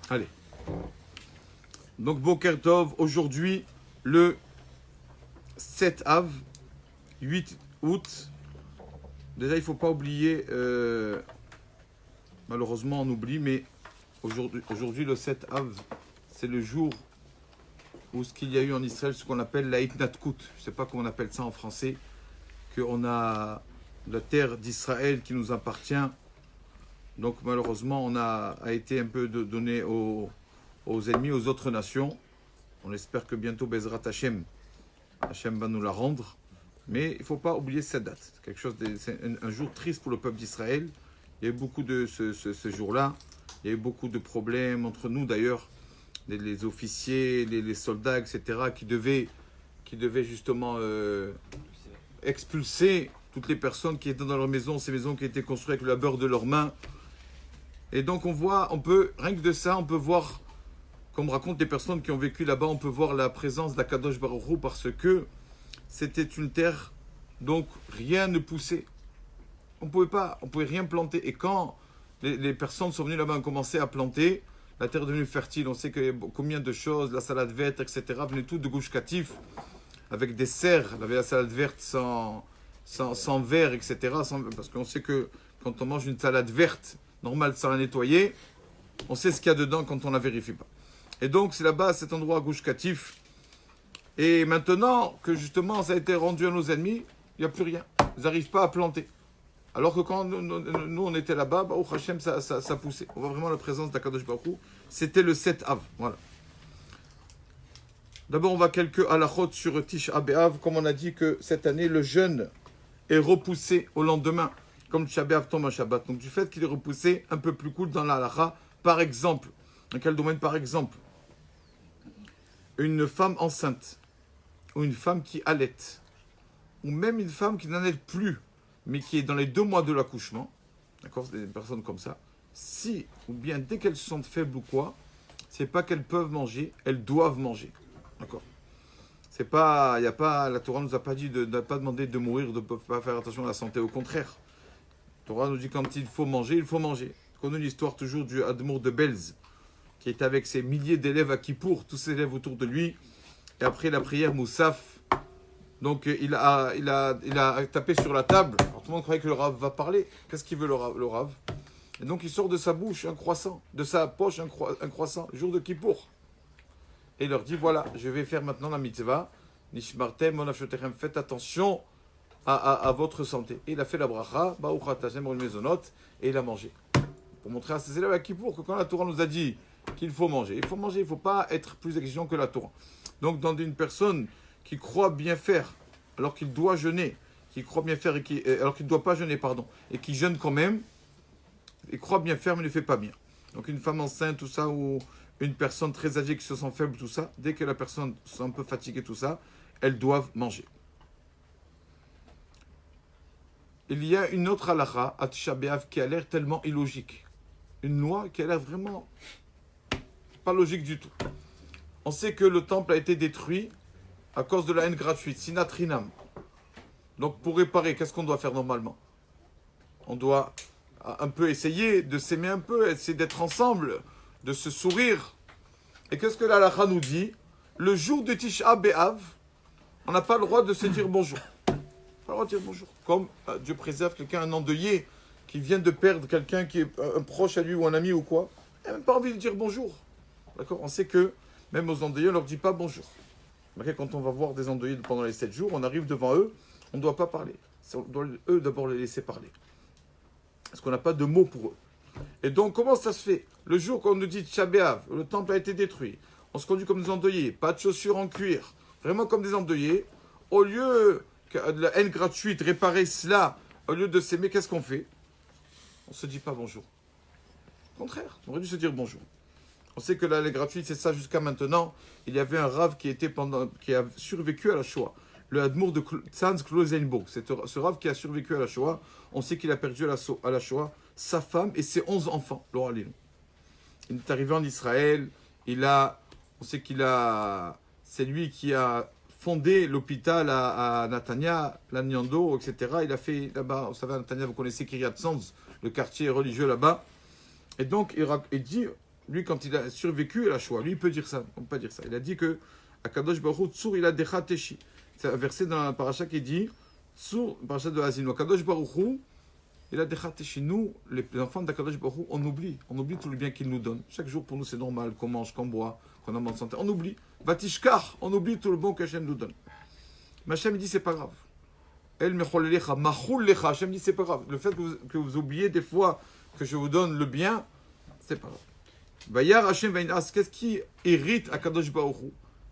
Allez. Donc, Boker Tov, aujourd'hui, le 7 av, 8 août. Déjà, il ne faut pas oublier, malheureusement, on oublie, mais aujourd'hui, le 7 av, c'est le jour où ce qu'il y a eu en Israël, ce qu'on appelle la Hitnatkut. Je ne sais pas comment on appelle ça en français, qu'on a la terre d'Israël qui nous appartient. Donc, malheureusement, on a été un peu donné aux ennemis, aux autres nations. On espère que bientôt, Bezrat Hashem va nous la rendre. Mais il ne faut pas oublier cette date. C'est un jour triste pour le peuple d'Israël. Il y a eu beaucoup de ce jour-là. Il y a eu beaucoup de problèmes entre nous d'ailleurs, les officiers, les soldats, etc., qui devaient justement expulser toutes les personnes qui étaient dans leur maison, ces maisons qui étaient construites avec le labeur de leurs mains. Et donc rien que de ça, on peut voir, comme racontent les personnes qui ont vécu là-bas, on peut voir la présence d'Akadosh Baruch Hu parce que c'était une terre, donc rien ne poussait. On pouvait rien planter. Et quand les personnes sont venues là-bas et ont commencé à planter, la terre est devenue fertile. On sait que combien de choses, la salade verte, etc., venait tout de Gush Katif, avec des serres. Il y avait la salade verte sans verre, etc. Parce qu'on sait que quand on mange une salade verte, normale, sans la nettoyer, on sait ce qu'il y a dedans quand on ne la vérifie pas. Et donc, c'est là-bas, à cet endroit, à Gush Katif. Et maintenant que justement ça a été rendu à nos ennemis, il n'y a plus rien. Ils n'arrivent pas à planter. Alors que quand nous on était là-bas, au Hachem, ça poussait. On voit vraiment la présence d'Akadosh Baruch Hu. C'était le 7 av. Voilà. D'abord, on va quelques halachot sur Tisha B'Av. Comme on a dit que cette année, le jeûne est repoussé au lendemain, comme Tisha B'Av tombe un Shabbat. Donc, du fait qu'il est repoussé, un peu plus cool dans la halacha. Par exemple, dans quel domaine par exemple? Une femme enceinte, ou une femme qui allaite, ou même une femme qui n'en est plus, mais qui est dans les 2 mois de l'accouchement, d'accord, c'est des personnes comme ça, si, ou bien dès qu'elles se sentent faibles ou quoi, c'est pas qu'elles peuvent manger, elles doivent manger, d'accord. C'est pas, y a pas, la Torah nous a pas dit n'a pas demandé de mourir, de ne pas faire attention à la santé, au contraire. La Torah nous dit quand il faut manger, il faut manger. On connaît l'histoire toujours du Admour de Belz, qui est avec ses milliers d'élèves à Kippour, tous ses élèves autour de lui, et après la prière Moussaf, donc il a tapé sur la table. Alors tout le monde croyait que le Rav va parler. Qu'est-ce qu'il veut le Rav? Et donc il sort de sa bouche un croissant, de sa poche un croissant, jour de Kippour. Et il leur dit voilà, je vais faire maintenant la mitzvah. Nishmartem, monafshotechem, faites attention à votre santé. Et il a fait la bracha, Baruch Hashem mezonot, et il a mangé. Pour montrer à ses élèves à Kippour que quand la Torah nous a dit qu'il faut manger, il ne faut pas être plus exigeant que la Torah. Donc dans une personne qui croit bien faire, alors qu'il doit jeûner, qui croit bien faire, alors qu'il ne doit pas jeûner, pardon, et qui jeûne quand même, il croit bien faire, mais ne fait pas bien. Donc une femme enceinte, tout ça, ou une personne très âgée qui se sent faible, tout ça, dès que la personne se sent un peu fatiguée, tout ça, elles doivent manger. Il y a une autre halakha, à Tisha B'Av, qui a l'air tellement illogique. Une loi qui a l'air vraiment pas logique du tout. On sait que le temple a été détruit à cause de la haine gratuite, sinatrinam. Donc pour réparer, qu'est-ce qu'on doit faire normalement? On doit un peu essayer de s'aimer un peu, essayer d'être ensemble, de se sourire. Et qu'est-ce que la halakha nous dit? Le jour de Tisha B'Av, on n'a pas le droit de se dire bonjour. Pas le droit de dire bonjour. Comme Dieu préserve quelqu'un, un endeuillé, qui vient de perdre quelqu'un qui est un proche à lui ou un ami ou quoi. Il n'a même pas envie de dire bonjour. D'accord? On sait que même aux endeuillés, on ne leur dit pas bonjour. Quand on va voir des endeuillés pendant les 7 jours, on arrive devant eux, on ne doit pas parler. On doit eux d'abord les laisser parler. Parce qu'on n'a pas de mots pour eux. Et donc, comment ça se fait? Le jour qu'on nous dit Tisha B'Av, le temple a été détruit, on se conduit comme des endeuillés, pas de chaussures en cuir, vraiment comme des endeuillés. Au lieu de la haine gratuite, réparer cela, au lieu de s'aimer, qu'est-ce qu'on fait? On ne se dit pas bonjour. Au contraire, on aurait dû se dire bonjour. On sait que la haine gratuite, c'est ça jusqu'à maintenant. Il y avait un Rav qui a survécu à la Shoah. Le Admour de Tzanz Klozenburg. C'est ce Rav qui a survécu à la Shoah. On sait qu'il a perdu à la Shoah sa femme et ses 11 enfants. Laura Lilon. Il est arrivé en Israël. C'est lui qui a fondé l'hôpital à Natania, Lanyando, etc. Il a fait là-bas, vous savez, à Natania, vous connaissez Kiryat Sanz, le quartier religieux là-bas. Et donc, il dit lui, quand il a survécu à la Shoah, lui, il peut dire ça. On ne peut pas dire ça. Il a dit que Akadosh Baruch Hu, Tsur, il a Decha Teshi. C'est un verset dans la paracha qui dit Tsur, paracha de Hazino. Akadosh Baruch Hu, il a Decha Teshi. Nous, les enfants d'Akadosh Baruch Hu, on oublie. On oublie tout le bien qu'il nous donne. Chaque jour, pour nous, c'est normal qu'on mange, qu'on boit, qu'on a bonne santé. On oublie. Vatishkar, on oublie tout le bon qu'Hachem nous donne. Mais Hachem dit c'est pas grave. El mechol lecha, machul lecha. Hachem dit c'est pas grave. Le fait que vous oubliez des fois que je vous donne le bien, c'est pas grave. Vayar Hachem vaynas. Qu'est-ce qui irrite Akadosh Baruch Hu?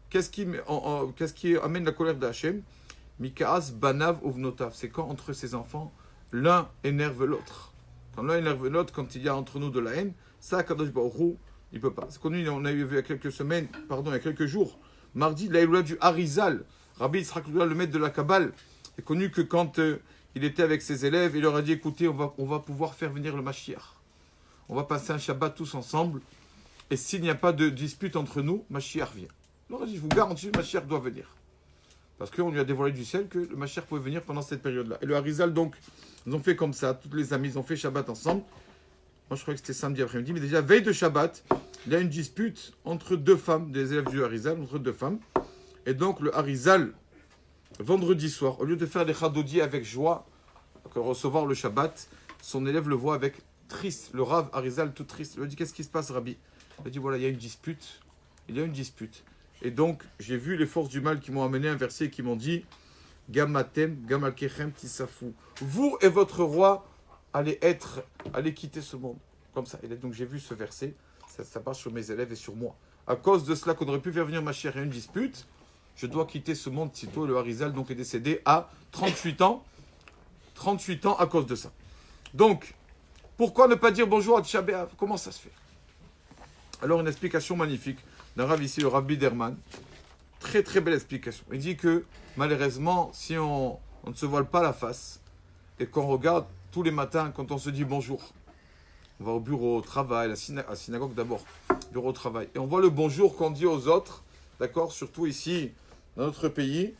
Qu'est-ce qui amène la colère d'Hachem? Mikaas banav uvnotav. C'est quand entre ses enfants, l'un énerve l'autre. Quand l'un énerve l'autre, quand il y a entre nous de la haine, ça Akadosh Baruch Hu, il peut pas. C'est connu, on a vu il y a quelques semaines, il y a quelques jours, mardi, l'Aïloula du Harizal. Rabbi Yitzhak Lula, le maître de la Kabbale, est connu que quand il était avec ses élèves, il leur a dit, écoutez, on va pouvoir faire venir le Mashiach. On va passer un Shabbat tous ensemble, et s'il n'y a pas de dispute entre nous, Mashiach vient. Il leur a dit, je vous garantis, le Mashiach doit venir. Parce qu'on lui a dévoilé du ciel que le Mashiach pouvait venir pendant cette période-là. Et le Harizal, donc, ils ont fait comme ça, toutes les amis, ils ont fait Shabbat ensemble. Moi, je croyais que c'était samedi après-midi, mais déjà, veille de Shabbat, il y a une dispute entre deux femmes, des élèves du Harizal, entre deux femmes. Et donc, le Harizal, vendredi soir, au lieu de faire les chadodi avec joie, recevoir le Shabbat, son élève le voit avec triste, le Rav Harizal tout triste. Il lui dit, qu'est-ce qui se passe, Rabbi? Il lui dit, voilà, il y a une dispute. Il y a une dispute. Et donc, j'ai vu les forces du mal qui m'ont amené un verset qui m'ont dit, Gamatem, Gamalkechem, Tisafou. Vous et votre roi allez quitter ce monde. Comme ça. Et donc, j'ai vu ce verset. Ça part sur mes élèves et sur moi. À cause de cela qu'on aurait pu faire venir ma chère et une dispute, je dois quitter ce monde sitôt. Le Harizal donc est décédé à 38 ans. 38 ans à cause de ça. Donc, pourquoi ne pas dire bonjour à Tisha B'Av? Comment ça se fait? Alors, une explication magnifique d'un Rav ici, le Rav Biderman. Très très belle explication. Il dit que malheureusement, si on ne se voile pas la face et qu'on regarde tous les matins quand on se dit bonjour, on va au bureau, au travail, à la synagogue d'abord, bureau au travail, et on voit le bonjour qu'on dit aux autres, d'accord, surtout ici, dans notre pays,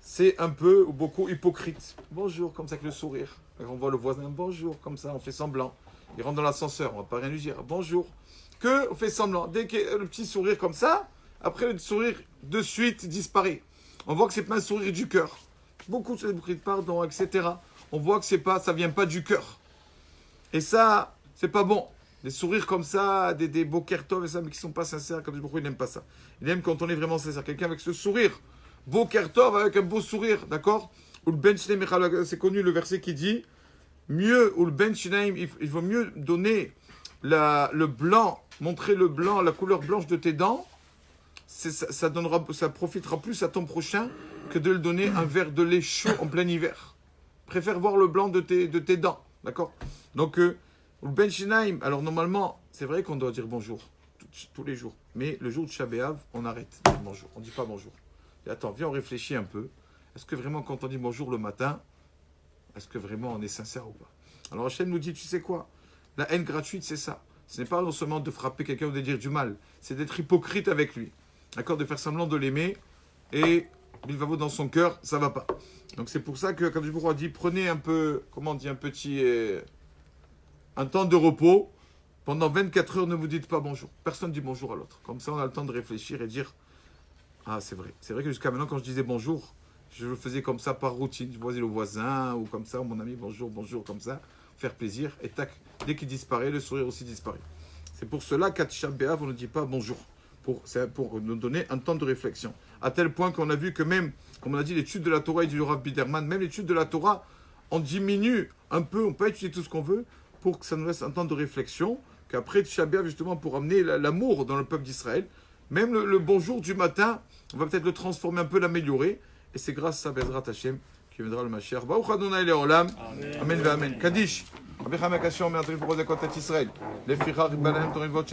c'est un peu ou beaucoup hypocrite. Bonjour, comme ça avec le sourire. On voit le voisin, bonjour, comme ça, on fait semblant. Il rentre dans l'ascenseur, on ne va pas rien lui dire, bonjour. On fait semblant. Dès qu'il y a le petit sourire comme ça, après le sourire de suite disparaît. On voit que ce n'est pas un sourire du cœur. Beaucoup de hypocrites, pardon, etc. On voit que ça ne vient pas du cœur. Et ça, c'est pas bon. Des sourires comme ça, des beaux kertov et ça, mais qui ne sont pas sincères, quand il n'aime pas ça. Il aime quand on est vraiment sincère. Quelqu'un avec ce sourire. Beau kertov avec un beau sourire, d'accord? Ou le ben shneim, c'est connu le verset qui dit, mieux, ou le ben shneim, il vaut mieux donner le blanc, montrer le blanc, la couleur blanche de tes dents, ça profitera plus à ton prochain que de le donner un verre de lait chaud en plein hiver. Préfère voir le blanc de tes dents, d'accord? Donc, le ben shneim, alors normalement, c'est vrai qu'on doit dire bonjour tous les jours, mais le jour de Tisha B'Av, on arrête de dire bonjour, on ne dit pas bonjour. Et attends, viens, on réfléchit un peu. Est-ce que vraiment, quand on dit bonjour le matin, est-ce que vraiment on est sincère ou pas? Alors Hachem nous dit, tu sais quoi? La haine gratuite, c'est ça. Ce n'est pas non seulement de frapper quelqu'un ou de dire du mal, c'est d'être hypocrite avec lui. D'accord? De faire semblant de l'aimer et il va vous dans son cœur, ça va pas. Donc c'est pour ça que quand Dieu a dit, prenez un peu, comment on dit, un temps de repos. Pendant 24 heures, ne vous dites pas bonjour. Personne ne dit bonjour à l'autre. Comme ça, on a le temps de réfléchir et dire, ah, c'est vrai. C'est vrai que jusqu'à maintenant, quand je disais bonjour, je le faisais comme ça par routine. Je voyais le voisin ou comme ça, ou mon ami, bonjour, bonjour, comme ça, faire plaisir. Et tac, dès qu'il disparaît, le sourire aussi disparaît. C'est pour cela qu'à Tisha B'Av, on ne dit pas bonjour. C'est pour nous donner un temps de réflexion. À tel point qu'on a vu que même, comme on a dit, l'étude de la Torah et du Rav Biderman, même l'étude de la Torah, on diminue un peu, on peut étudier tout ce qu'on veut, pour que ça nous laisse un temps de réflexion, qu'après Tisha B'Av, justement, pour amener l'amour dans le peuple d'Israël, même le bonjour du matin, on va peut-être le transformer un peu, l'améliorer. Et c'est grâce à Bezrat Hashem qui viendra le Mashiach. Baruch Adonai Le'olam. Amen. Amen. Kaddish. Abichamek Hashem, Me'atrim pour Israël. Les Fichar, Ibalem, Torivot,